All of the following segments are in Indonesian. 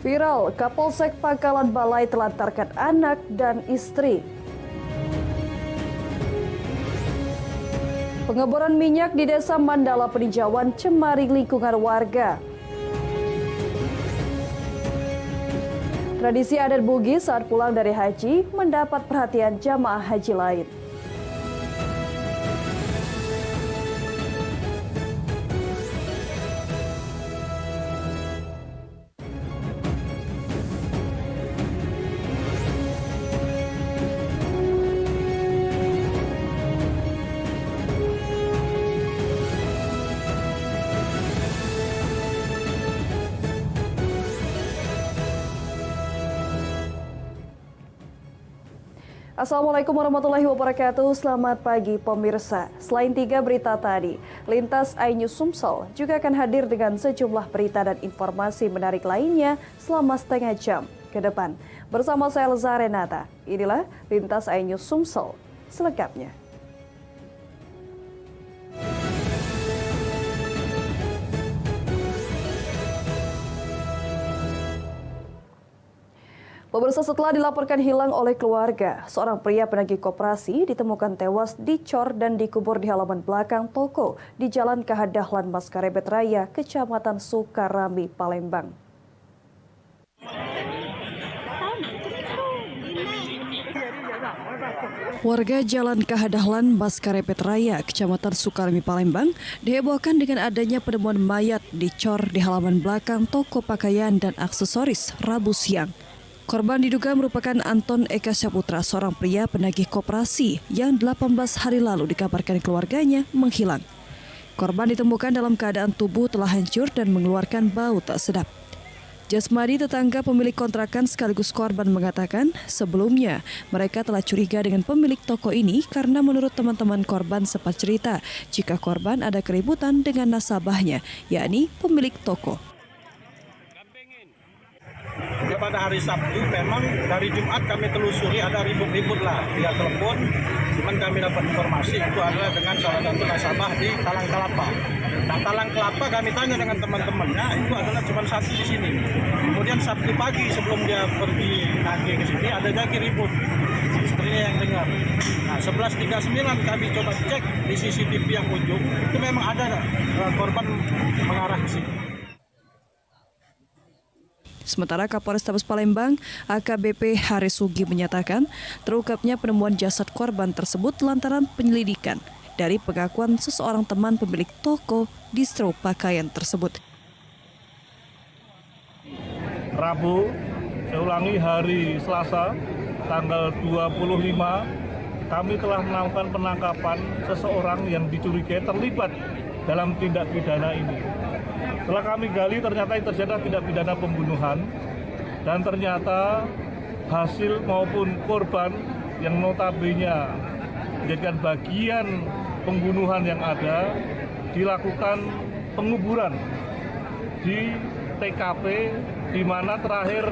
Viral, Kapolsek Pangkalan Balai telantarkan anak dan istri. Pengeboran minyak di Desa Mandala Peninjauan cemari lingkungan warga. Tradisi adat Bugis saat pulang dari haji mendapat perhatian jamaah haji lain. Assalamualaikum warahmatullahi wabarakatuh. Selamat pagi pemirsa. Selain 3 berita tadi, Lintas iNews Sumsel juga akan hadir dengan sejumlah berita dan informasi menarik lainnya selama setengah jam ke depan. Bersama saya Leza Renata, inilah Lintas iNews Sumsel selengkapnya. Pemirsa, setelah dilaporkan hilang oleh keluarga, seorang pria penagih koperasi ditemukan tewas dicor dan dikubur di halaman belakang toko di Jalan KH Dahlan Maskarebet Raya, Kecamatan Sukarami, Palembang. Warga Jalan KH Dahlan Maskarebet Raya, Kecamatan Sukarami, Palembang, dihebohkan dengan adanya penemuan mayat dicor di halaman belakang toko pakaian dan aksesoris Rabu siang. Korban diduga merupakan Anton Eka Saputra, seorang pria penagih koperasi yang 18 hari lalu dikabarkan keluarganya menghilang. Korban ditemukan dalam keadaan tubuh telah hancur dan mengeluarkan bau tak sedap. Jasmadi, tetangga pemilik kontrakan sekaligus korban, mengatakan sebelumnya mereka telah curiga dengan pemilik toko ini karena menurut teman-teman korban sempat cerita jika korban ada keributan dengan nasabahnya, yakni pemilik toko. Pada hari Sabtu memang dari Jumat kami telusuri ada ribut-ribut lah via telepon, cuman kami dapat informasi itu adalah dengan salah satu nasabah di Talang Kelapa. Nah, Talang Kelapa kami tanya dengan teman-temannya, itu adalah cuma satu di sini. Kemudian Sabtu pagi sebelum dia pergi nagih ke sini ada lagi ribut, istrinya yang dengar. Nah, 11.39 kami coba cek di CCTV yang ujung, itu memang ada korban mengarah ke sini. Sementara Kapolrestabes Palembang, AKBP Harisugi, menyatakan terungkapnya penemuan jasad korban tersebut lantaran penyelidikan dari pengakuan seseorang teman pemilik toko distro pakaian tersebut. Rabu, saya ulangi, hari Selasa, tanggal 25, kami telah melakukan penangkapan seseorang yang dicurigai terlibat dalam tindak pidana ini. Setelah kami gali, ternyata itu terjadi tindak pidana pembunuhan, dan ternyata hasil maupun korban yang notabene menjadikan bagian pembunuhan yang ada dilakukan penguburan di TKP, di mana terakhir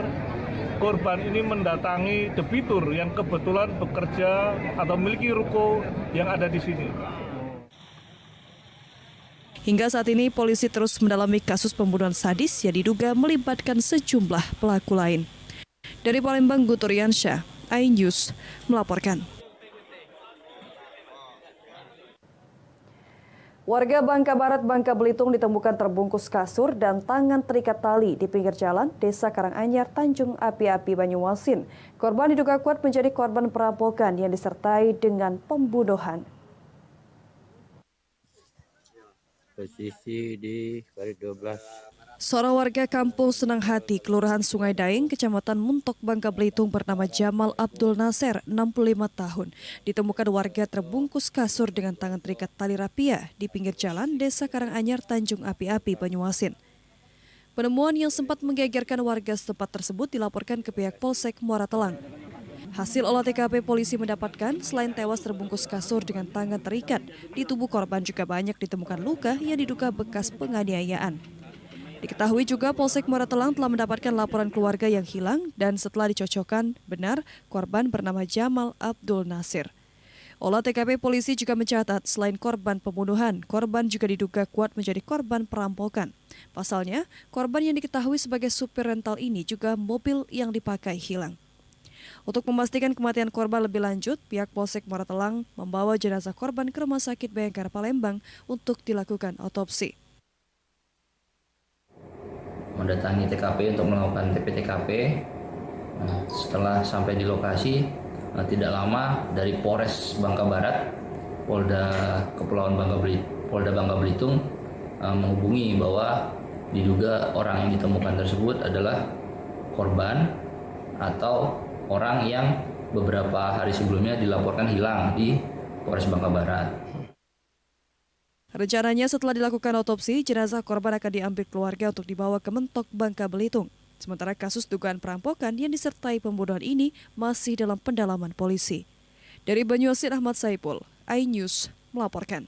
korban ini mendatangi debitur yang kebetulan bekerja atau memiliki ruko yang ada di sini. Hingga saat ini polisi terus mendalami kasus pembunuhan sadis yang diduga melibatkan sejumlah pelaku lain. Dari Palembang, Guturiansyah, iNews melaporkan. Warga Bangka Barat, Bangka Belitung ditemukan terbungkus kasur dan tangan terikat tali di pinggir jalan Desa Karanganyar, Tanjung Api-Api, Banyuasin. Korban diduga kuat menjadi korban perampokan yang disertai dengan pembunuhan. Posisi di garis 12. Seorang warga kampung Senang Hati, Kelurahan Sungai Daeng, Kecamatan Muntok, Bangka Belitung, bernama Jamal Abdul Nasir, 65 tahun, ditemukan warga terbungkus kasur dengan tangan terikat tali rapia di pinggir jalan Desa Karanganyar, Tanjung Api-Api, Banyuasin. Penemuan yang sempat menggegerkan warga setempat tersebut dilaporkan ke pihak Polsek Muara Telang. Hasil olah TKP polisi mendapatkan selain tewas terbungkus kasur dengan tangan terikat, di tubuh korban juga banyak ditemukan luka yang diduga bekas penganiayaan. Diketahui juga Polsek Muara Telang telah mendapatkan laporan keluarga yang hilang dan setelah dicocokkan benar korban bernama Jamal Abdul Nasir. Olah TKP polisi juga mencatat selain korban pembunuhan, korban juga diduga kuat menjadi korban perampokan. Pasalnya, korban yang diketahui sebagai supir rental ini juga mobil yang dipakai hilang. Untuk memastikan kematian korban lebih lanjut, pihak Polsek Muara Telang membawa jenazah korban ke Rumah Sakit Bayangkara Palembang untuk dilakukan otopsi. Mendatangi TKP untuk melakukan TP-TKP. Setelah sampai di lokasi, tidak lama dari Polres Bangka Barat, Polda Bangka Belitung menghubungi bahwa diduga orang yang ditemukan tersebut adalah korban atau orang yang beberapa hari sebelumnya dilaporkan hilang di Polres Bangka Barat. Rencananya setelah dilakukan otopsi, jenazah korban akan diambil keluarga untuk dibawa ke Mentok Bangka Belitung. Sementara kasus dugaan perampokan yang disertai pembunuhan ini masih dalam pendalaman polisi. Dari Banyuasin, Ahmad Saipul, iNews melaporkan.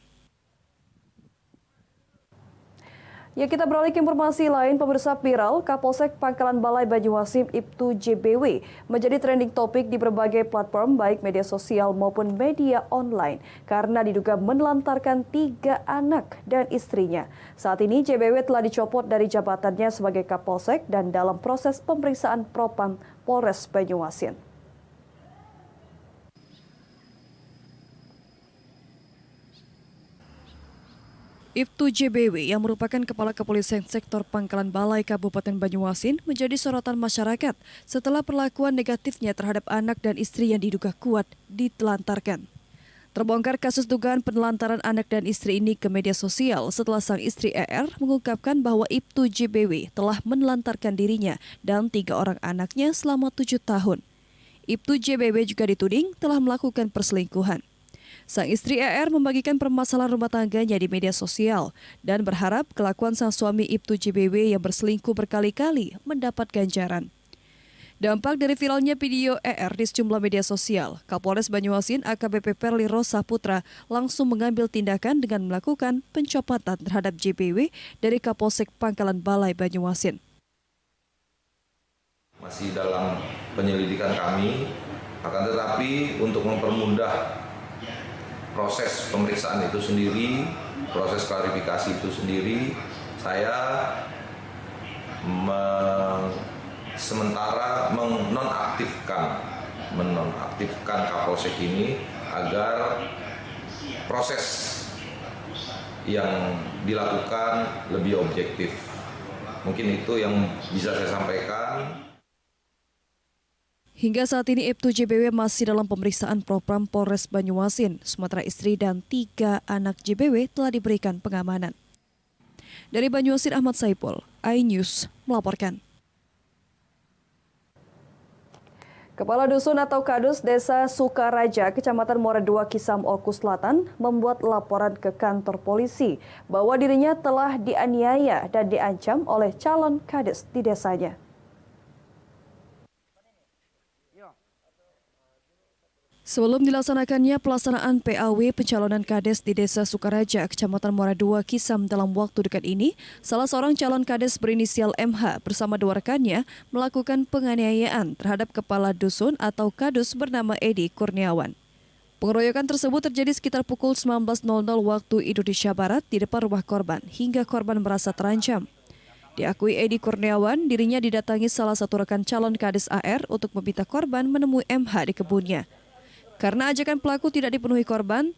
Ya, kita beralih ke informasi lain. Pemirsa, viral Kapolsek Pangkalan Balai Banyuasin Ibtu JBW menjadi trending topik di berbagai platform baik media sosial maupun media online karena diduga menelantarkan 3 anak dan istrinya. Saat ini JBW telah dicopot dari jabatannya sebagai Kapolsek dan dalam proses pemeriksaan Propam Polres Banyuasin. Ibtu JBW yang merupakan Kepala Kepolisian Sektor Pangkalan Balai Kabupaten Banyuasin menjadi sorotan masyarakat setelah perlakuan negatifnya terhadap anak dan istri yang diduga kuat ditelantarkan. Terbongkar kasus dugaan penelantaran anak dan istri ini ke media sosial setelah sang istri ER mengungkapkan bahwa Ibtu JBW telah menelantarkan dirinya dan 3 orang anaknya selama 7 tahun. Ibtu JBW juga dituding telah melakukan perselingkuhan. Sang istri ER membagikan permasalahan rumah tangganya di media sosial dan berharap kelakuan sang suami Ibtu JBW yang berselingkuh berkali-kali mendapat ganjaran. Dampak dari viralnya video ER di sejumlah media sosial, Kapolres Banyuasin AKBP Perli Rosa Putra langsung mengambil tindakan dengan melakukan pencopotan terhadap JBW dari Kapolsek Pangkalan Balai Banyuasin. Masih dalam penyelidikan kami, akan tetapi untuk mempermudah proses pemeriksaan itu sendiri, proses klarifikasi itu sendiri, saya sementara menonaktifkan Kapolsek ini agar proses yang dilakukan lebih objektif. Mungkin itu yang bisa saya sampaikan. Hingga saat ini Ibtu JBW masih dalam pemeriksaan Propam Polres Banyuasin. Sementara istri dan 3 anak JBW telah diberikan pengamanan. Dari Banyuasin, Ahmad Saipul, iNews melaporkan. Kepala Dusun atau Kadus Desa Sukaraja, Kecamatan Muara II, Kisam, Oku Selatan, membuat laporan ke kantor polisi bahwa dirinya telah dianiaya dan diancam oleh calon kades di desanya. Sebelum dilaksanakannya pelaksanaan PAW pencalonan kades di Desa Sukaraja, Kecamatan Muara II, Kisam dalam waktu dekat ini, salah seorang calon kades berinisial MH bersama 2 rekannya melakukan penganiayaan terhadap kepala dusun atau kadus bernama Edi Kurniawan. Pengeroyokan tersebut terjadi sekitar pukul 19.00 waktu Indonesia Barat di depan rumah korban hingga korban merasa terancam. Diakui Edi Kurniawan, dirinya didatangi salah satu rekan calon kades AR untuk meminta korban menemui MH di kebunnya. Karena ajakan pelaku tidak dipenuhi korban,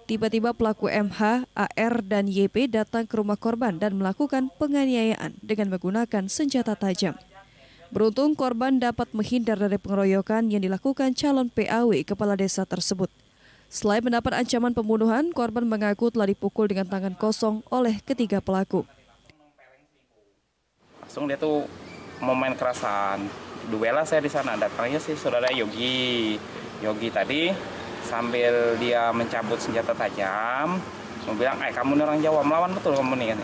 tiba-tiba pelaku MH, AR, dan YP datang ke rumah korban dan melakukan penganiayaan dengan menggunakan senjata tajam. Beruntung korban dapat menghindar dari pengeroyokan yang dilakukan calon PAW kepala desa tersebut. Selain mendapat ancaman pembunuhan, korban mengaku telah dipukul dengan tangan kosong oleh ketiga pelaku. Langsung dia tuh mau main kerasan. Duela saya di sana, datangnya sih saudara Yogi tadi sambil dia mencabut senjata tajam, mau bilang, kamu ini orang Jawa, melawan betul kamu nih,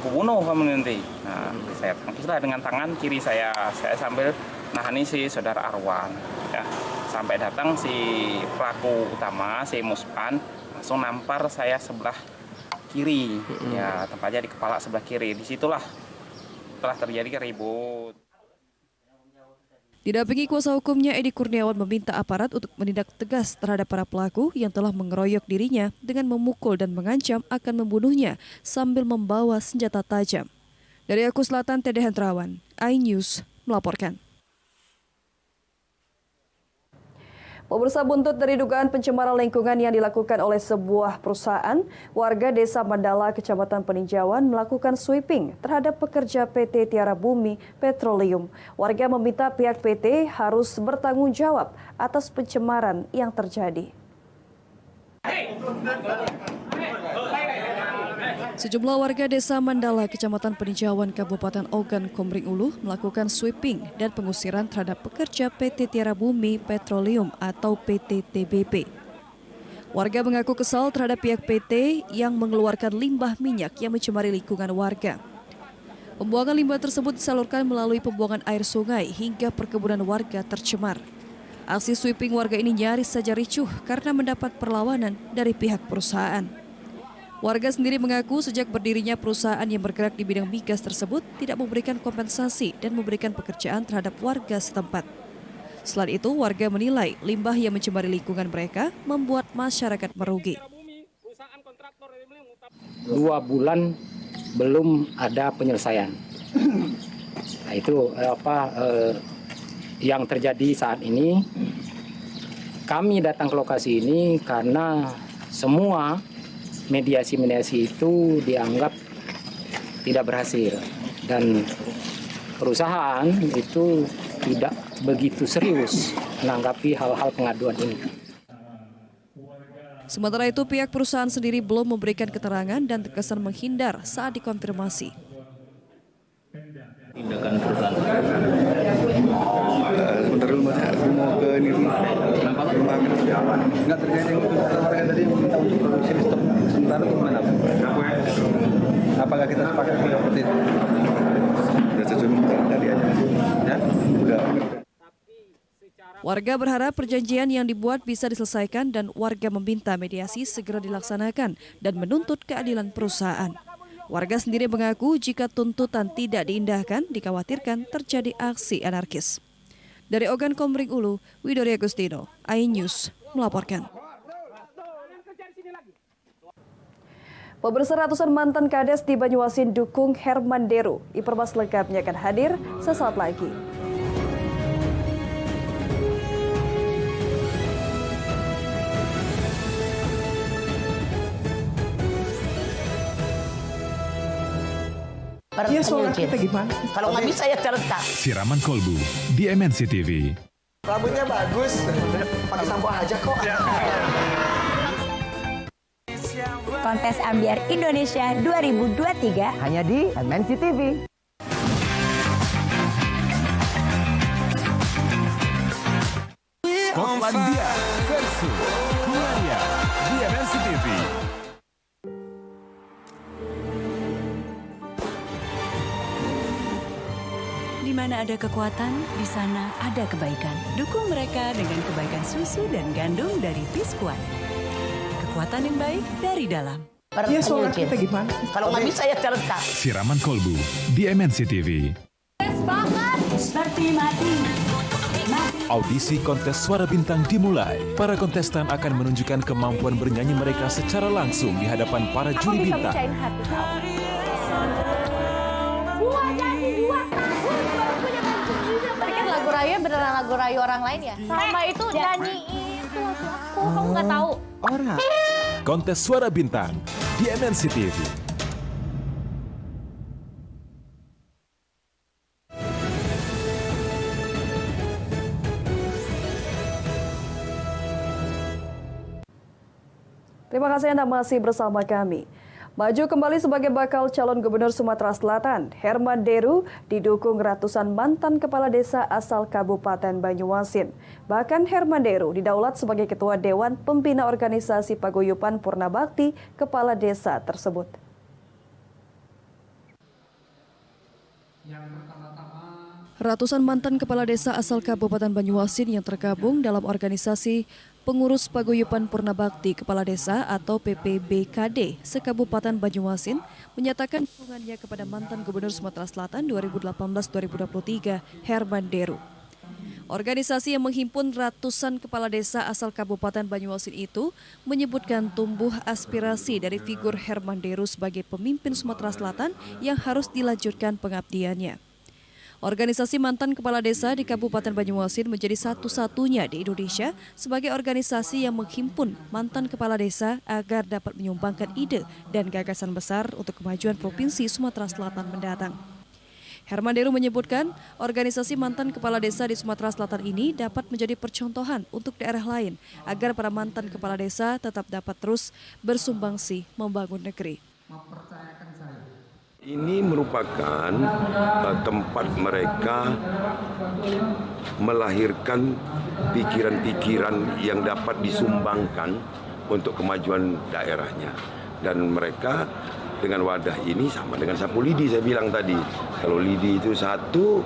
kubunuh kamu nanti. Nah, saya tangkislah dengan tangan kiri saya sambil nahani si saudara Arwan. Ya, sampai datang si pelaku utama, si Muspan, langsung nampar saya sebelah kiri, ya tempatnya di kepala sebelah kiri. Disitulah telah terjadi keribut. Didampingi kuasa hukumnya, Edi Kurniawan meminta aparat untuk menindak tegas terhadap para pelaku yang telah mengeroyok dirinya dengan memukul dan mengancam akan membunuhnya sambil membawa senjata tajam. Dari Aku Selatan, Tede Hendrawan, iNews melaporkan. Pemirsa, buntut dari dugaan pencemaran lingkungan yang dilakukan oleh sebuah perusahaan, warga Desa Mandala, Kecamatan Peninjauan melakukan sweeping terhadap pekerja PT Tiara Bumi Petroleum. Warga meminta pihak PT harus bertanggung jawab atas pencemaran yang terjadi. Sejumlah warga Desa Mandala, Kecamatan Peninjauan, Kabupaten Ogan Komering Ulu melakukan sweeping dan pengusiran terhadap pekerja PT Tiara Bumi Petroleum atau PT TBP. Warga mengaku kesal terhadap pihak PT yang mengeluarkan limbah minyak yang mencemari lingkungan warga. Pembuangan limbah tersebut disalurkan melalui pembuangan air sungai hingga perkebunan warga tercemar. Aksi sweeping warga ini nyaris saja ricuh karena mendapat perlawanan dari pihak perusahaan. Warga sendiri mengaku sejak berdirinya perusahaan yang bergerak di bidang migas tersebut tidak memberikan kompensasi dan memberikan pekerjaan terhadap warga setempat. Selain itu, warga menilai limbah yang mencemari lingkungan mereka membuat masyarakat merugi. 2 bulan belum ada penyelesaian. Nah, itu yang terjadi saat ini. Kami datang ke lokasi ini karena semua mediasi itu dianggap tidak berhasil dan perusahaan itu tidak begitu serius menanggapi hal-hal pengaduan ini. Sementara itu, pihak perusahaan sendiri belum memberikan keterangan dan terkesan menghindar saat dikonfirmasi. Tindakan perusahaan. Sebentar dulu Mas, aku mau ke ini dulu. Kenapa? Enggak terkait yang warga tadi yang minta untuk produksi stop sementara itu gimana? Apakah kita sepakat seperti itu? Sudah sesuai tadi aja. Ya? Udah. Warga berharap perjanjian yang dibuat bisa diselesaikan dan warga meminta mediasi segera dilaksanakan dan menuntut keadilan perusahaan. Warga sendiri mengaku jika tuntutan tidak diindahkan, dikhawatirkan terjadi aksi anarkis. Dari Ogan Komering Ulu, Widori Agustino, iNews melaporkan. Pemirsa, ratusan mantan kades di Banyuasin dukung Herman Deru. Informasi lengkapnya akan hadir sesaat lagi. Ya, soalnya kita gimana? Kalau nggak bisa ya terletak. Siraman kolbu di MNC TV. Rambutnya bagus, pakai sampo aja kok. Kontes Ambiar Indonesia 2023 Hanya di MNC TV. Skotlandia versus Hungaria di MNC TV. Di mana ada kekuatan, di sana ada kebaikan. Dukung mereka dengan kebaikan susu dan gandum dari Biskuat. Kekuatan yang baik dari dalam. Ya, soalnya kita gimana? Kalau nggak bisa ya terletak. Siraman kolbu di MNC TV. seperti mati. Audisi kontes Suara Bintang dimulai. Para kontestan akan menunjukkan kemampuan bernyanyi mereka secara langsung di hadapan para juri bintang. Tapi kan lagu Rayu beneran lagu Rayu orang lain ya? Sama itu nyanyiin itu aku, kamu nggak tahu. Orang. Kontes Suara Bintang di MNC TV. Terima kasih Anda masih bersama kami. Maju kembali sebagai bakal calon gubernur Sumatera Selatan, Herman Deru didukung ratusan mantan kepala desa asal Kabupaten Banyuasin. Bahkan Herman Deru didaulat sebagai Ketua Dewan Pembina Organisasi Paguyuban Purnabakti kepala desa tersebut. Ratusan mantan kepala desa asal Kabupaten Banyuasin yang tergabung dalam organisasi Pengurus Paguyuban Purnabakti Kepala Desa atau PPBKD se-Kabupaten Banyuasin menyatakan dukungannya kepada mantan Gubernur Sumatera Selatan 2018-2023 Herman Deru. Organisasi yang menghimpun ratusan kepala desa asal Kabupaten Banyuasin itu menyebutkan tumbuh aspirasi dari figur Herman Deru sebagai pemimpin Sumatera Selatan yang harus dilanjutkan pengabdiannya. Organisasi mantan kepala desa di Kabupaten Banyuasin menjadi satu-satunya di Indonesia sebagai organisasi yang menghimpun mantan kepala desa agar dapat menyumbangkan ide dan gagasan besar untuk kemajuan Provinsi Sumatera Selatan mendatang. Herman Deru menyebutkan organisasi mantan kepala desa di Sumatera Selatan ini dapat menjadi percontohan untuk daerah lain agar para mantan kepala desa tetap dapat terus bersumbangsi membangun negeri. Ini merupakan tempat mereka melahirkan pikiran-pikiran yang dapat disumbangkan untuk kemajuan daerahnya. Dan mereka dengan wadah ini sama dengan sapu lidi, saya bilang tadi. Kalau lidi itu satu,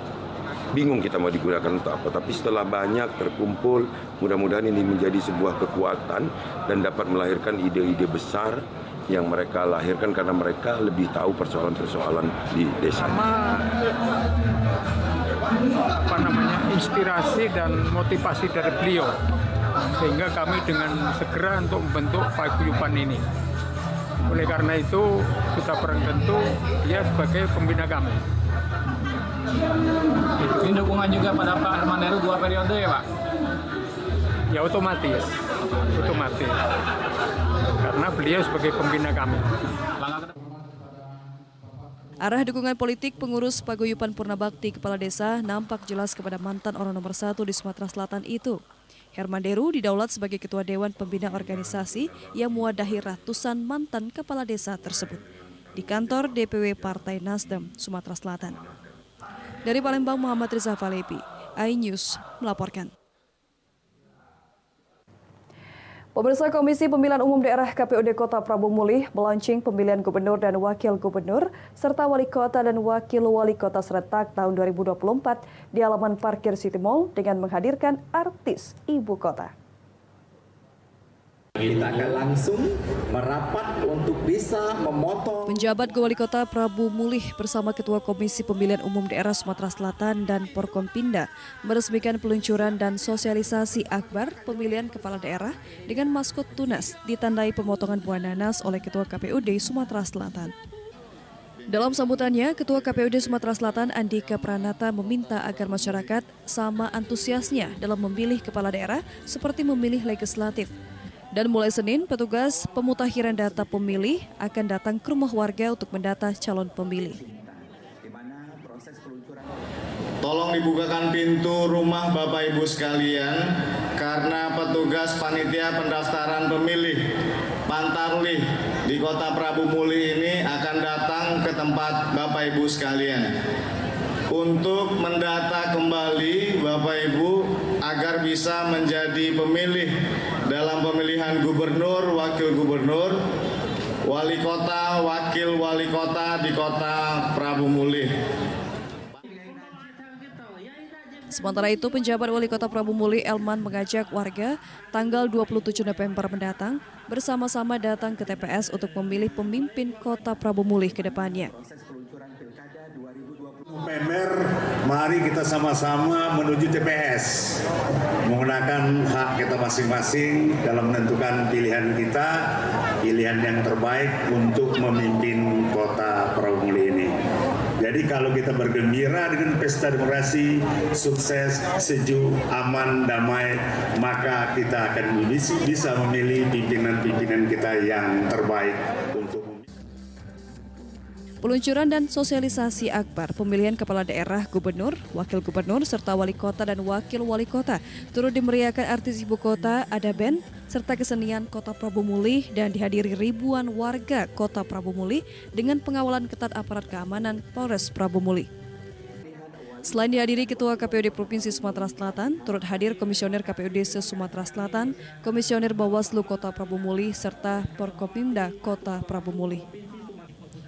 bingung kita mau digunakan untuk apa. Tapi setelah banyak terkumpul, mudah-mudahan ini menjadi sebuah kekuatan dan dapat melahirkan ide-ide besar yang mereka lahirkan karena mereka lebih tahu persoalan-persoalan di desa. Inspirasi dan motivasi dari beliau, sehingga kami dengan segera untuk membentuk paguyuban ini. Oleh karena itu sudah barang tentu dia sebagai pembina kami. Ini dukungan juga pada Pak Herman Deru 2 periode ya Pak? Ya otomatis. Karena beliau sebagai pembina kami. Arah dukungan politik pengurus paguyuban Purnabakti Kepala Desa nampak jelas kepada mantan orang nomor 1 di Sumatera Selatan itu. Herman Deru didaulat sebagai Ketua Dewan Pembina Organisasi yang mewadahi ratusan mantan kepala desa tersebut di kantor DPW Partai Nasdem, Sumatera Selatan. Dari Palembang, Muhammad Riza Falepi, iNews melaporkan. Pemirsa, Komisi Pemilihan Umum Daerah KPUD Kota Prabu Mulih melaunching pemilihan gubernur dan wakil gubernur serta wali kota dan wakil wali kota serentak tahun 2024 di halaman parkir City Mall dengan menghadirkan artis ibu kota. Kita akan langsung merapat untuk bisa memotong. Penjabat Wali Kota Prabu Mulih bersama Ketua Komisi Pemilihan Umum Daerah Sumatera Selatan dan Porkompinda meresmikan peluncuran dan sosialisasi akbar pemilihan kepala daerah dengan maskot tunas ditandai pemotongan buah nanas oleh Ketua KPUD Sumatera Selatan. Dalam sambutannya, Ketua KPUD Sumatera Selatan Andika Pranata meminta agar masyarakat sama antusiasnya dalam memilih kepala daerah seperti memilih legislatif. Dan mulai Senin, petugas pemutakhiran data pemilih akan datang ke rumah warga untuk mendata calon pemilih. Tolong dibukakan pintu rumah Bapak Ibu sekalian karena petugas panitia pendaftaran pemilih Pantarlih di Kota Prabu Mulih ini akan datang ke tempat Bapak Ibu sekalian untuk mendata kembali Bapak Ibu agar bisa menjadi pemilih dalam pemilihan gubernur, wakil gubernur, wali kota, wakil wali kota di Kota Prabu Mulih. Sementara itu, penjabat Wali Kota Prabu Mulih Elman mengajak warga tanggal 27 November mendatang bersama-sama datang ke TPS untuk memilih pemimpin Kota Prabu Mulih ke depannya. Pemer, mari kita sama-sama menuju TPS menggunakan hak kita masing-masing dalam menentukan pilihan kita, pilihan yang terbaik untuk memimpin Kota Prabu Mulih ini. Jadi kalau kita bergembira dengan pesta demokrasi, sukses, sejuk, aman, damai, maka kita akan bisa memilih pimpinan-pimpinan kita yang terbaik untuk peluncuran dan sosialisasi akbar pemilihan kepala daerah, gubernur, wakil gubernur, serta wali kota dan wakil wali kota turut dimeriahkan artis ibu kota, ada band, serta kesenian Kota Prabu Mulih dan dihadiri ribuan warga Kota Prabu Mulih dengan pengawalan ketat aparat keamanan Polres Prabu Mulih. Selain dihadiri Ketua KPUD Provinsi Sumatera Selatan, turut hadir Komisioner KPUD se-Sumatera Selatan, Komisioner Bawaslu Kota Prabu Mulih, serta Porkopimda Kota Prabu Mulih.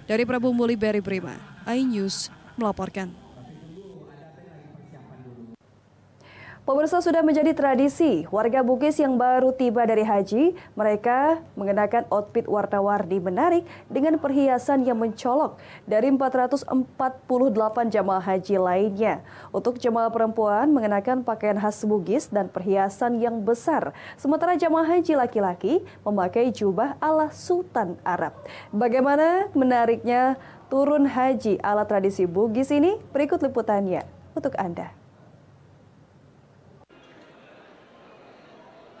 Dari Prabu Mulih, Berry Prima, iNews melaporkan. Pemirsa, sudah menjadi tradisi warga Bugis yang baru tiba dari haji, mereka mengenakan outfit warna-warni menarik dengan perhiasan yang mencolok dari 448 jamaah haji lainnya. Untuk jamaah perempuan mengenakan pakaian khas Bugis dan perhiasan yang besar, sementara jamaah haji laki-laki memakai jubah ala Sultan Arab. Bagaimana menariknya turun haji ala tradisi Bugis ini? Berikut liputannya untuk Anda.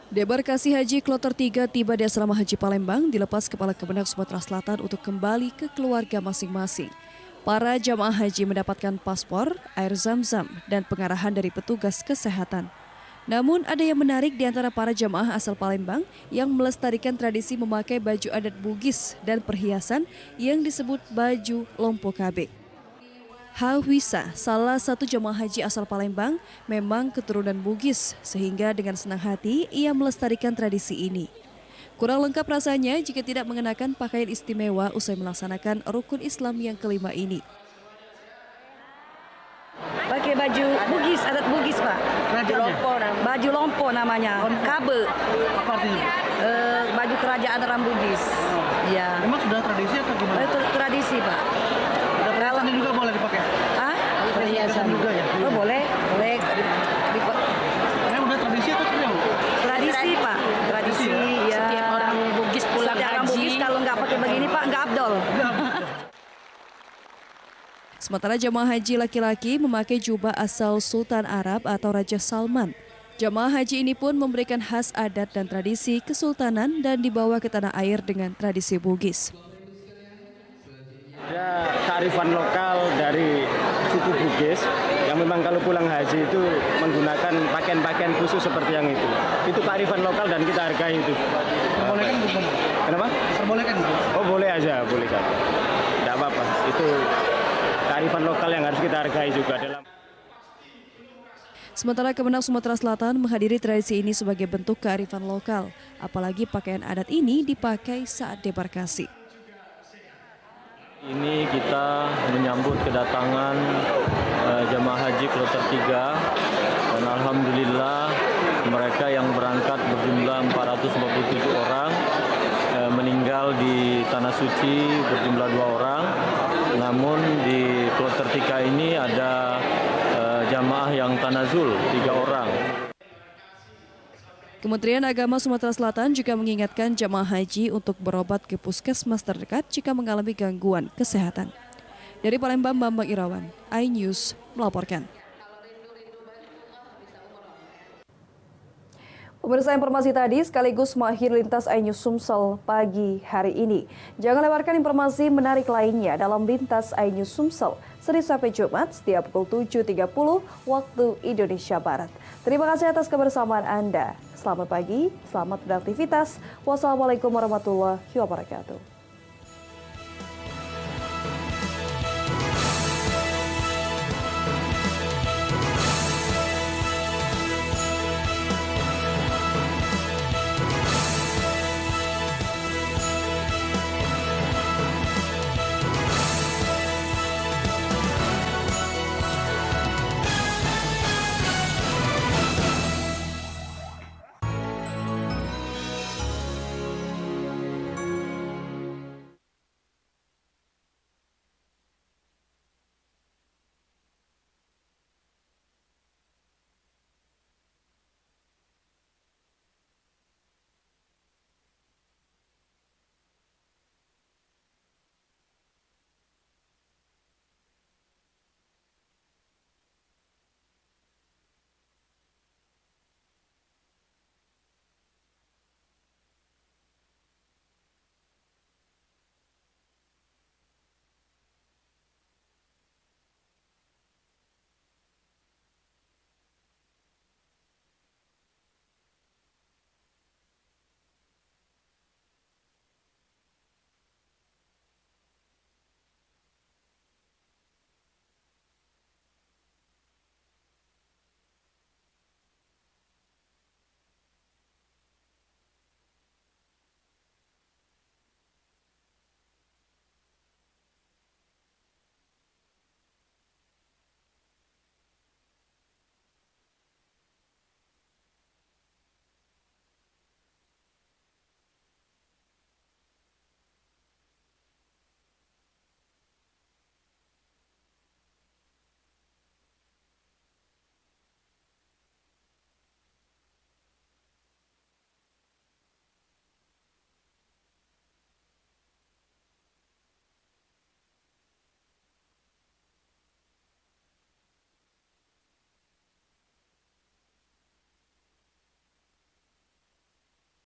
Debarkasi Haji Kloter 3 tiba di Asrama Haji Palembang dilepas Kepala Kemenak Sumatera Selatan untuk kembali ke keluarga masing-masing. Para jamaah haji mendapatkan paspor, air zam-zam, dan pengarahan dari petugas kesehatan. Namun ada yang menarik di antara para jamaah asal Palembang yang melestarikan tradisi memakai baju adat Bugis dan perhiasan yang disebut baju Lompo Kabe. Hawisa, salah satu jamaah haji asal Palembang, memang keturunan Bugis, sehingga dengan senang hati ia melestarikan tradisi ini. Kurang lengkap rasanya jika tidak mengenakan pakaian istimewa usai melaksanakan rukun Islam yang kelima ini. Pakai baju Bugis, adat Bugis, Pak. Baju lompo namanya, kabe. Apa artinya? Baju kerajaan orang Bugis. Iya. Memang sudah tradisi atau gimana? Itu tradisi, Pak. Perhiasan juga boleh dipakai? Ah? Perhiasan juga ya? Oh, boleh. Karena udah tradisi atau sebenarnya? Tradisi, Pak. Tradisi, ya. Setiap orang Bugis pulang Setiap orang haji. Bugis kalau nggak pakai begini, Pak, nggak abdol. Sementara jamaah haji laki-laki memakai jubah asal Sultan Arab atau Raja Salman. Jamaah haji ini pun memberikan khas adat dan tradisi kesultanan dan dibawa ke tanah air dengan tradisi Bugis. Ada kearifan lokal dari suku Bugis yang memang kalau pulang haji itu menggunakan pakaian-pakaian khusus seperti yang itu. Itu kearifan lokal dan kita hargai itu. Perbolehkan bukan? Kenapa? Perbolehkan bukan? Oh, boleh aja, boleh saja. Tidak apa-apa. Itu kearifan lokal yang harus kita hargai juga dalam. Sementara Kemenak Sumatera Selatan menghadiri tradisi ini sebagai bentuk kearifan lokal, apalagi pakaian adat ini dipakai saat debarkasi. Ini kita menyambut kedatangan jemaah haji Kloter 3 dan alhamdulillah mereka yang berangkat berjumlah 447 orang, meninggal di Tanah Suci berjumlah 2 orang. Namun di Kloter 3 ini ada jamaah yang tanazul 3 orang. Kementerian Agama Sumatera Selatan juga mengingatkan jamaah haji untuk berobat ke puskesmas terdekat jika mengalami gangguan kesehatan. Dari Palembang, Bambang Irawan, iNews melaporkan. Pemirsa, informasi tadi sekaligus mengakhiri lintas iNews Sumsel pagi hari ini. Jangan lewatkan informasi menarik lainnya dalam lintas iNews Sumsel Senin sampai Jumat setiap pukul 7.30 waktu Indonesia Barat. Terima kasih atas kebersamaan Anda. Selamat pagi, selamat beraktivitas. Wassalamualaikum warahmatullahi wabarakatuh.